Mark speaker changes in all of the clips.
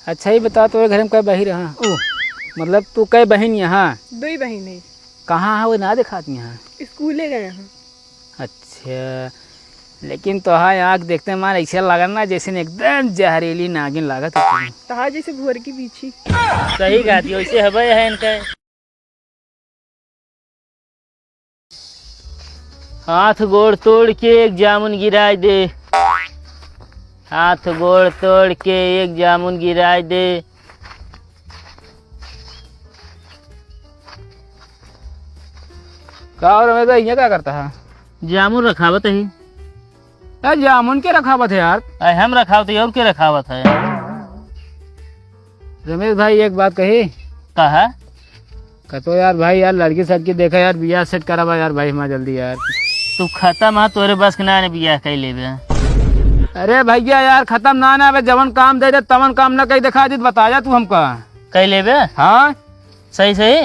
Speaker 1: अच्छा ही बता, तो घर में कई बही रहा? ओ मतलब तू कई बहन यहाँ?
Speaker 2: 2 बहन है।
Speaker 1: कहाँ है वो ना दिखाती यहाँ?
Speaker 2: स्कूले गए हैं।
Speaker 1: अच्छा, लेकिन तो हाँ आँख देखते मार ऐसा लगा ना जैसे एकदम जहरीली नागिन लागत है।
Speaker 2: तहा जैसे भुअर की पीछी।
Speaker 1: सही गाती वैसे हवा है इनका। हाथ गोड़ तोड़ के एक जामुन गिराए दे, हाथ गोड़ तोड़ के एक जामुन गिराए दे। का और मैं तो ये क्या करता है? जामुन रखावत है। यार जामुन के रखावत है यार? हम रखावत है और के रखावत है? रमेश भाई एक बात कही। कहा? तो यार भाई यार लड़की सड़की देखा यार, बियाह सेट करावा यार भाई हमारा जल्दी यार। तू खत्म है तोरे बस के ना बियाह कही ले। अरे भैया यार खत्म ना ना जवन काम दे दे तवन काम ना कही दिखा दी बता जा तू हमका कही ले। हाँ सही सही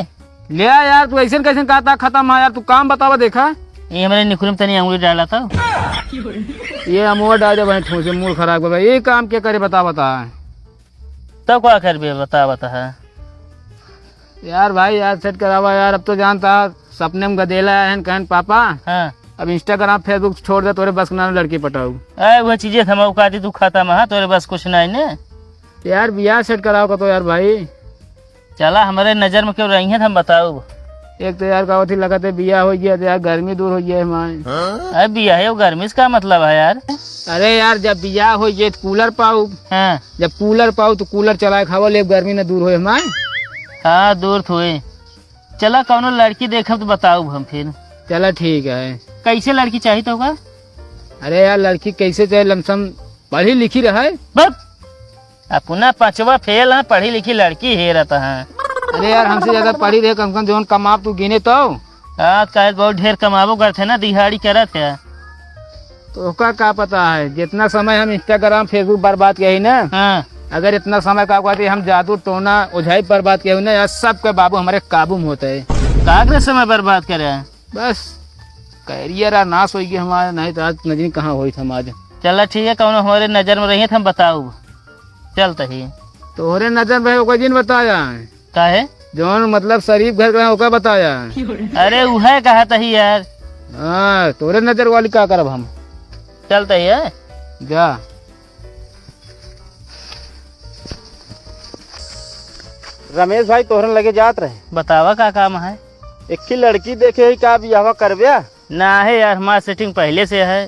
Speaker 1: ले यार, तू ऐसे कैसे कहता खत्म है यार, तू काम बतावा देखा। ये हमारे निखुर में तनी अंगुली डाला था। ये अमोर डाल दे भाई ठूसे मूड खराब कर भाई, ये काम क्या करे बता तब क्या कर भी बता यार भाई यार सेट करावा यार। अब तो जानता सपने में गदेला है कहन पापा। हाँ। अब इंस्टाग्राम फेसबुक छोड़ दे तोरे बस ना लड़की पटाऊ। वो चीजें थमाऊ काती तू खत्म है तोरे बस कुछ नहीं ने यार, बियाह सेट कराओ तो यार भाई। चला हमारे नजर में क्यों रही है हम बताओ। एक तो यार का लगा थे बियाह हो गया यार, गर्मी दूर हो गया हमारे। बियाह है गर्मी का मतलब है यार। अरे यार जब बियाह हो गए तो कूलर पाऊ। हाँ। जब कूलर पाऊ तो कूलर चलाए खावा ले, गर्मी न दूर हो हमारे। हाँ दूर थोए। चला कौनो लड़की देखा तो बताओ हम फिर। चला ठीक है। कैसे लड़की चाहिए तो होगा? अरे यार लड़की कैसे चाहे लमसम पढ़ी लिखी रहे। अपना 5वां फेल है, पढ़ी लिखी लड़की है रहता है। अरे यार हमसे ज्यादा पढ़ी रहे कम जो कमाब तू गिने तो। हाँ कहे बहुत ढेर कमाबो करते ना, दिहाड़ी करत है। तो क्या पता है जितना समय हम इंस्टाग्राम फेसबुक बर्बाद किया ही ना। हाँ। अगर इतना समय का कहते हम जादू टोना उझाई बर्बाद किया ना यार, सबके बाबू हमारे काबू में होते है। कागज समय बर्बाद करे बस कैरियर नाश हो गया हमारा, नहीं तो आज नजर कहाँ हुई था आज। चला ठीक है कौन हमारे नजर में रही हम बताओ चलता ही। तोहरे नजर में कोई दिन बताया का है जो मतलब शरीफ घर का होकर बताया। अरे वह कहा था ही यार। हाँ तोरे नजर वाली क्या करब हम। चलता ही है जा।
Speaker 3: रमेश भाई तोहरन लगे जात रहे,
Speaker 1: बतावा का काम है।
Speaker 3: एक ही लड़की देखे ही का बियाह करबे
Speaker 1: ना है यार, हमारा सेटिंग पहले से है।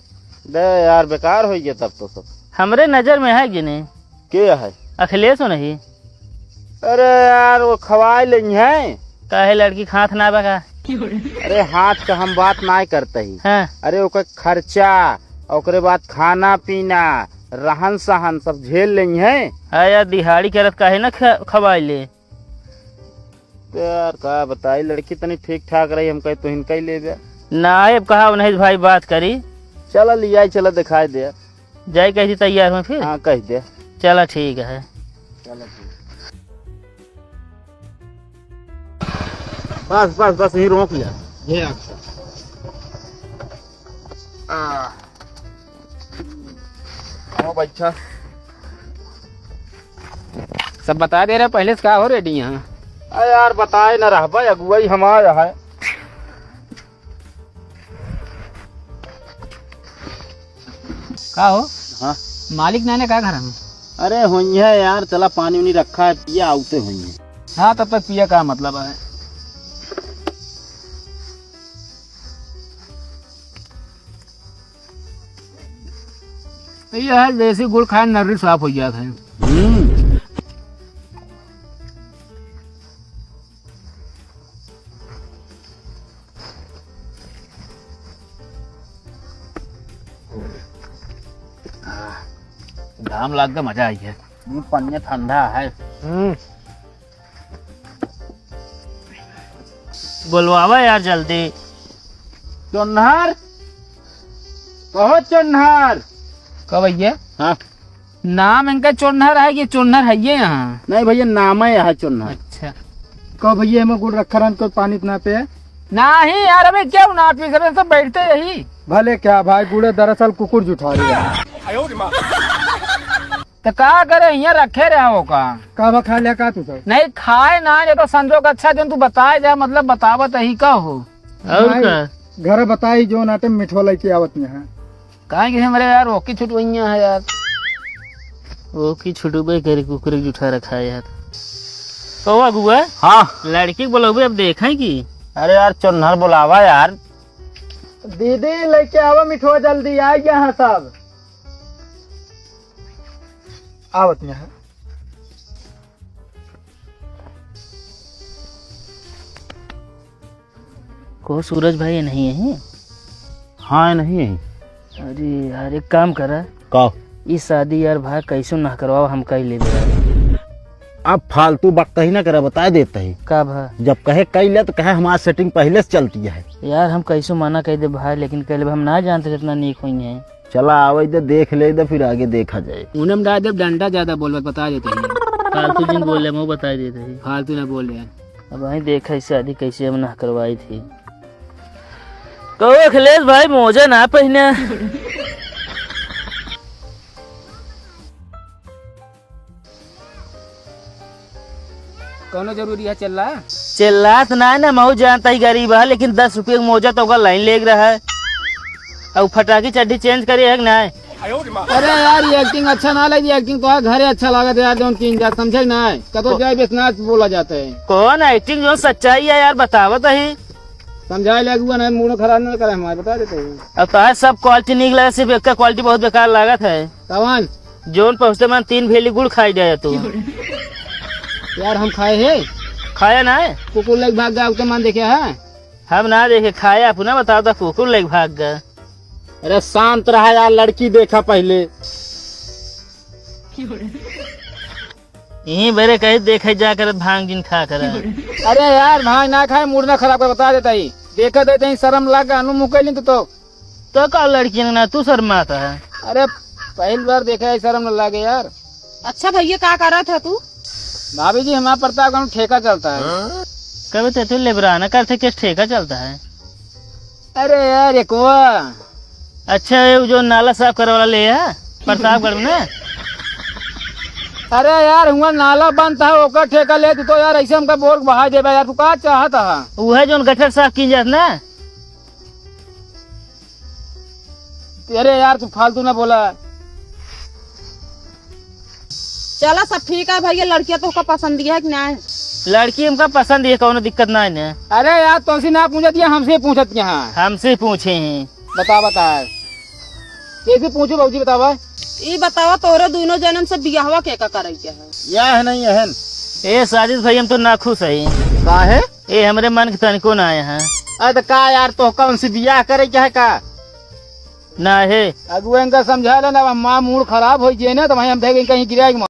Speaker 3: दे यार बेकार हो गया तब तो सब।
Speaker 1: हमरे नजर में है कि नहीं?
Speaker 3: क्या है?
Speaker 1: अखिलेश हो नहीं?
Speaker 3: अरे यार वो खवाए लेंगे है।
Speaker 1: काहे लड़की खात ना बगा?
Speaker 3: अरे हाथ का हम बात ना करते ही।
Speaker 1: हाँ।
Speaker 3: अरे ओकर खर्चा ओकरे बाद खाना पीना रहन सहन सब झेल लेंगे है।
Speaker 1: हाँ यार दिहाड़ी करत काहे ना खवाए ले।
Speaker 3: यार का बताई लड़की तनी ठीक ठाक रही, हम कहे तो इनका ही ले दे
Speaker 1: ना। अब कहा नहीं भाई बात करी।
Speaker 3: चला लिया चला दिखाई दे
Speaker 1: जाए कैसी तैयार हो फिर।
Speaker 3: हाँ कह दे।
Speaker 1: चला ठीक है।
Speaker 3: चला ठीक। बस बस बस यही रोक लिया ये अच्छा
Speaker 1: सब बता दे रहे पहले से का हो रेडी यहाँ।
Speaker 3: यार बताए न रह भाई अगुवाई हमारा है।
Speaker 1: का हो?
Speaker 3: हाँ
Speaker 1: मालिक नाने का घर में?
Speaker 3: अरे हुई है यार, चला पानी उनी रखा है पिया आउते हुई है।
Speaker 1: हाँ तब तक पिया का मतलब है। ये है देसी गुड़ खाए नर्री साफ हो जाता है। घाम लाग के मजा आई है।
Speaker 3: पन्ने ठंडा है।
Speaker 1: बोलवावा यार जल्दी।
Speaker 3: चुन्नर कहो चुन्नर।
Speaker 1: कब भैया?
Speaker 3: हाँ
Speaker 1: नाम इनका चुन्नर है कि चुन्नर है ये यहाँ?
Speaker 3: नहीं भैया नाम है चुन्नर।
Speaker 1: अच्छा
Speaker 3: कहो भैया हमें गुड़ रखा रहा पानी इतना पे है।
Speaker 1: नहीं यार अबे क्या नाट पी कर सब बैठते यही।
Speaker 3: भले क्या भाई गुड़े दरअसल कुकुर जुठा रही है।
Speaker 1: तो का करे यहाँ रखे रहे हो का
Speaker 3: खा लिया का तू सब?
Speaker 1: नहीं खाए ना ये तो संजोग अच्छा जो तू बताए जा मतलब बतावत ही का हो और का
Speaker 3: घर बताई जो नाटे मिठो लेके आवत यहाँ
Speaker 1: कहा कि हमारे यार ओकी छुटवैया है यार ओकी छुटबे करे कुकर जुठा रखा है यार कौआ गुआ
Speaker 3: हाँ
Speaker 1: लड़की बोलोगे अब देखें की
Speaker 3: अरे यार चुन्नर बुलावा यार दीदी लेके आवा मिठो जल्दी आ यहाँ सब आवत यहाँ
Speaker 1: को सूरज भाई नहीं है
Speaker 3: हाँ नहीं है
Speaker 1: अरे यार एक काम करा
Speaker 3: कहो
Speaker 1: इस शादी यार भाई कैसे ना करवाओ हम कही ले
Speaker 3: अब फालतू बकता ही ना करे बता देता ही
Speaker 1: का भा
Speaker 3: जब कहे कई ले तो कहे हमारी सेटिंग पहले से चलती है
Speaker 1: यार हम कैसे माना कह दे भाई लेकिन कह हम ना जानते कितना नीक हुई है
Speaker 3: चला आवे इधर देख ले इधर फिर आगे देखा जाए
Speaker 1: उन्हें हम डाल डंडा ज्यादा बोल बता देते हैं फालतू जिन बोल रहे बता देते हैं फालतू ना बोल रहे अब वही देखा शादी कैसे हम ना करवाई थी कहो अखिलेश भाई मोजा ना पहने कौन जरूरी है चिल्ला तो ना ना मऊ जानता ही गरीब है लेकिन 10 रुपये का मोजा तो लाइन ले रहा है और फटाकी चड्डी चेंज करे है ना अरे यार ये एक्टिंग अच्छा ना लगी एक्टिंग तो घरे अच्छा लगा था यार जो 3 समझे ना कतो जाए बेचना बोला जाता है कौन एक्टिंग जो सच्चाई है यार बतावत ही समझाए लगुआ ना मूड खराब ना करे हमारे बता देते हैं अब तो सब क्वालिटी नहीं लगा सिर्फ एक का क्वालिटी बहुत बेकार लागत है कौन जोन पहुँचते मैं 3 भेली गुड़ खाई जाए तू यार हम खाए है खाया ना है कुकुर लेग भाग गया तो मान देखे है हम ना देखे खाया अपना बताओ तो कुकुर लेग भाग गया
Speaker 3: अरे शांत रहा यार लड़की देखा पहले
Speaker 1: यही बेरे कहीं देखे जाकर भांग जिन खा कर अरे यार भांग ना खाए मूड ना खराब कर बता देता ही देखा देते ही शर्म लगा अनु मुकैली तो का लड़की ना तू शर्माता है अरे पहली बार देखा है शर्म न लगे यार
Speaker 2: अच्छा भैया क्या कर रहा था तू?
Speaker 1: भाभी जी हमारा प्रतापगढ़ ठेका चलता है कभी तो लेबराना करते किस ठेका चलता है अरे यार ये कुआ अच्छा ये जो नाला साफ करे वाला ले है प्रतापगढ़ में ना अरे यार हुआ नाला बनता है ओकर ठेका ले तू तो यार ऐसे हमका बोर बहा दे यार तू का चाहता है वो जो गटर साफ की जात ना अरे यार तू फालतू ना बोला
Speaker 2: चला सब ठीक है भैया लड़कियां तो का पसंद है कि ना
Speaker 1: लड़की हमका पसंद है कौन दिक्कत ना है अरे यार तुमसे ना पूछत हमसे पूछत यहाँ हमसे पूछे हैं बता कैसे पूछो बाबूजी बतावा
Speaker 2: ये बतावा तोरे दोनों जन्म से बियाहवा के का करे है
Speaker 3: यह नहीं है
Speaker 1: ए साजिद भाई हम तो ना खुश है
Speaker 3: का है
Speaker 1: ए हमरे मन के तनिको ना आए हैं
Speaker 3: अरे तो का यार तो कौन सी बियाह करे क्या है का
Speaker 1: ना है अगुआ इनका समझा लेना माँ मूड खराब हो जाए ना तो भाई हम कहीं गिराएगी